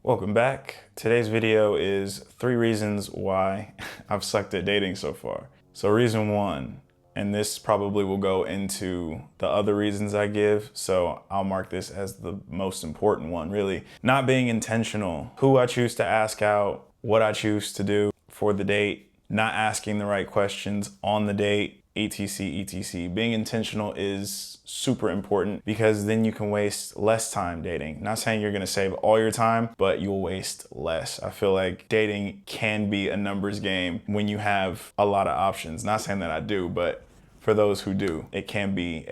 Welcome back. Today's video is 3 reasons why I've sucked at dating so far. So reason 1, and this probably will go into the other reasons I give, so I'll mark this as the most important one, really. Not being intentional. Who I choose to ask out, what I choose to do for the date, not asking the right questions on the date, etc, etc. Being intentional is super important because then you can waste less time dating. Not saying you're gonna save all your time, but you'll waste less. I feel like dating can be a numbers game when you have a lot of options. Not saying that I do, but for those who do, it can be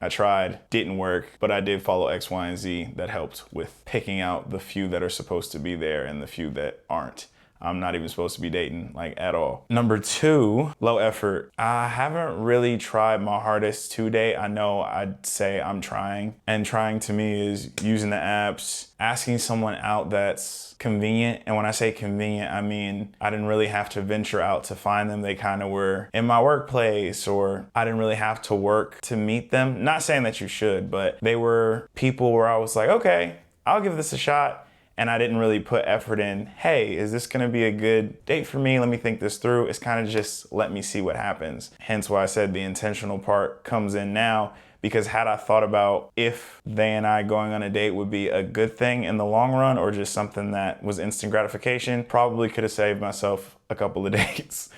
I tried, didn't work, but I did follow X, Y, and Z that helped with picking out the few that are supposed to be there and the few that aren't. I'm not even supposed to be dating, like, at all. Number 2, low effort. I haven't really tried my hardest to date. I know I'd say I'm trying, and trying to me is using the apps, asking someone out that's convenient. And when I say convenient, I mean, I didn't really have to venture out to find them. They kind of were in my workplace, or I didn't really have to work to meet them. Not saying that you should, but they were people where I was like, okay, I'll give this a shot. And I didn't really put effort in, hey, is this gonna be a good date for me? Let me think this through. It's kind of just let me see what happens. Hence why I said the intentional part comes in now, because had I thought about if they and I going on a date would be a good thing in the long run or just something that was instant gratification, probably could have saved myself a couple of dates,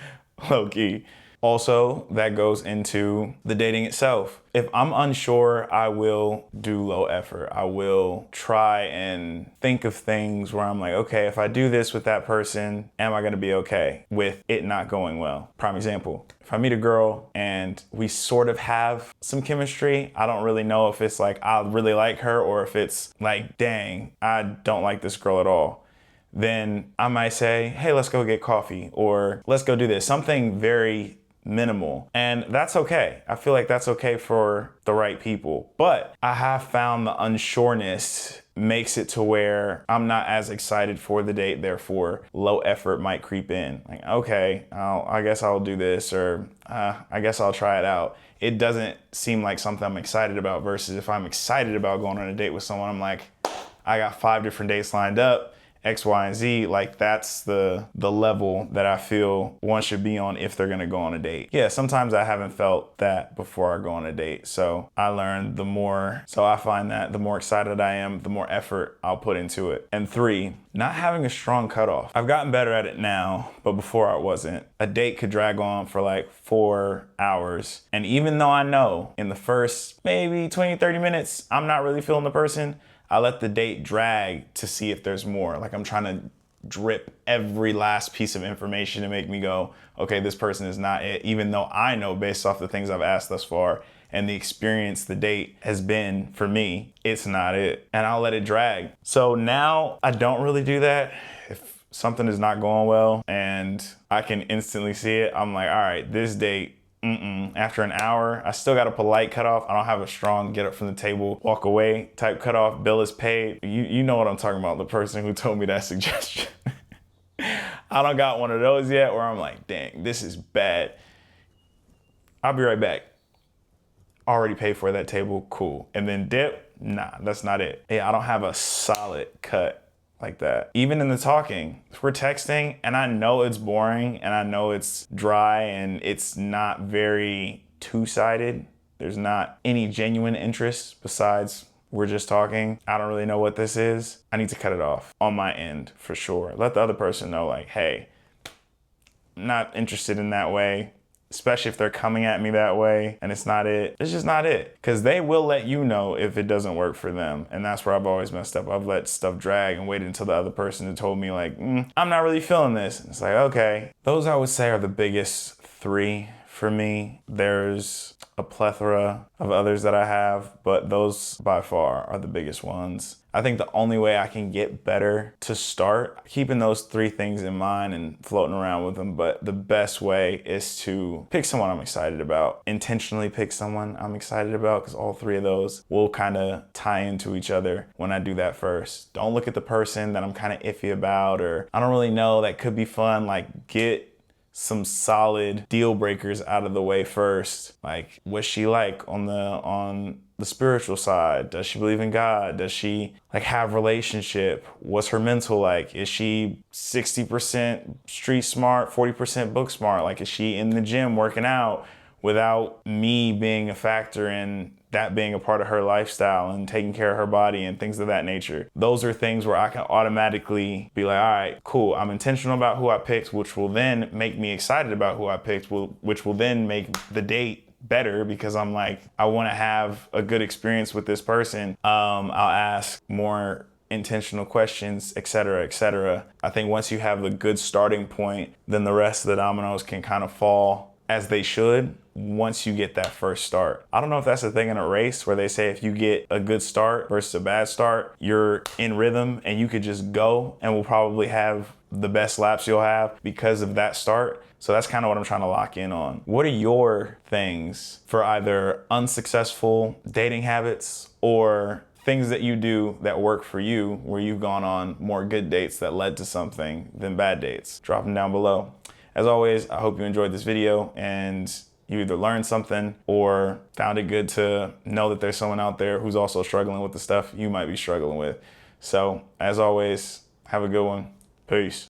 low key. Also, that goes into the dating itself. If I'm unsure, I will do low effort. I will try and think of things where I'm like, okay, if I do this with that person, am I gonna be okay with it not going well? Prime example, if I meet a girl and we sort of have some chemistry, I don't really know if it's like, I really like her, or if it's like, dang, I don't like this girl at all. Then I might say, hey, let's go get coffee, or let's go do this. Something very minimal. And that's okay. I feel like that's okay for the right people. But I have found the unsureness makes it to where I'm not as excited for the date, therefore low effort might creep in. Like, okay, I guess I'll do this, or I guess I'll try it out. It doesn't seem like something I'm excited about, versus if I'm excited about going on a date with someone, I'm like, I got 5 different dates lined up, X, Y, and Z. Like, that's the level that I feel one should be on if they're gonna go on a date. Yeah, sometimes I haven't felt that before I go on a date. So I learned I find that the more excited I am, the more effort I'll put into it. And 3, not having a strong cutoff. I've gotten better at it now, but before I wasn't. A date could drag on for like 4 hours. And even though I know in the first maybe 20, 30 minutes, I'm not really feeling the person, I let the date drag to see if there's more. Like, I'm trying to drip every last piece of information to make me go, okay, this person is not it, even though I know based off the things I've asked thus far and the experience the date has been for me, it's not it. And I'll let it drag. So now I don't really do that. If something is not going well and I can instantly see it, I'm like, all right, this date, after an hour, I still got a polite cutoff. I don't have a strong get up from the table, walk away type cutoff. Bill is paid. You know what I'm talking about, the person who told me that suggestion. I don't got one of those yet where I'm like, dang, this is bad. I'll be right back. Already paid for that table, cool. And then dip, nah, that's not it. Hey, I don't have a solid cut like that. Even in the talking, if we're texting and I know it's boring and I know it's dry and it's not very two-sided, there's not any genuine interest besides we're just talking, I don't really know what this is, I need to cut it off on my end for sure. Let the other person know, like, hey, I'm not interested in that way. Especially if they're coming at me that way and it's not it. It's just not it. Because they will let you know if it doesn't work for them. And that's where I've always messed up. I've let stuff drag and waited until the other person had told me, like, I'm not really feeling this. And it's like, okay. Those, I would say, are the biggest 3 for me. There's a plethora of others that I have, but those by far are the biggest ones. I think the only way I can get better to start, keeping those 3 things in mind and floating around with them, but the best way is to pick someone I'm excited about. Intentionally pick someone I'm excited about, because all 3 of those will kind of tie into each other when I do that first. Don't look at the person that I'm kind of iffy about, or I don't really know, that could be fun. Like, get some solid deal breakers out of the way first. Like, what's she like on the spiritual side? Does she believe in God? Does she like have relationship? What's her mental like? Is she 60% street smart, 40% book smart? Like, is she in the gym working out without me being a factor in that being a part of her lifestyle and taking care of her body and things of that nature? Those are things where I can automatically be like, all right, cool. I'm intentional about who I picked, which will then make me excited about who I picked, which will then make the date better because I'm like, I want to have a good experience with this person. I'll ask more intentional questions, etc., etc. I think once you have the good starting point, then the rest of the dominoes can kind of fall as they should once you get that first start. I don't know if that's the thing in a race where they say if you get a good start versus a bad start, you're in rhythm and you could just go and will probably have the best laps you'll have because of that start. So that's kind of what I'm trying to lock in on. What are your things for either unsuccessful dating habits or things that you do that work for you where you've gone on more good dates that led to something than bad dates? Drop them down below. As always, I hope you enjoyed this video and you either learned something or found it good to know that there's someone out there who's also struggling with the stuff you might be struggling with. So as always, have a good one. Peace.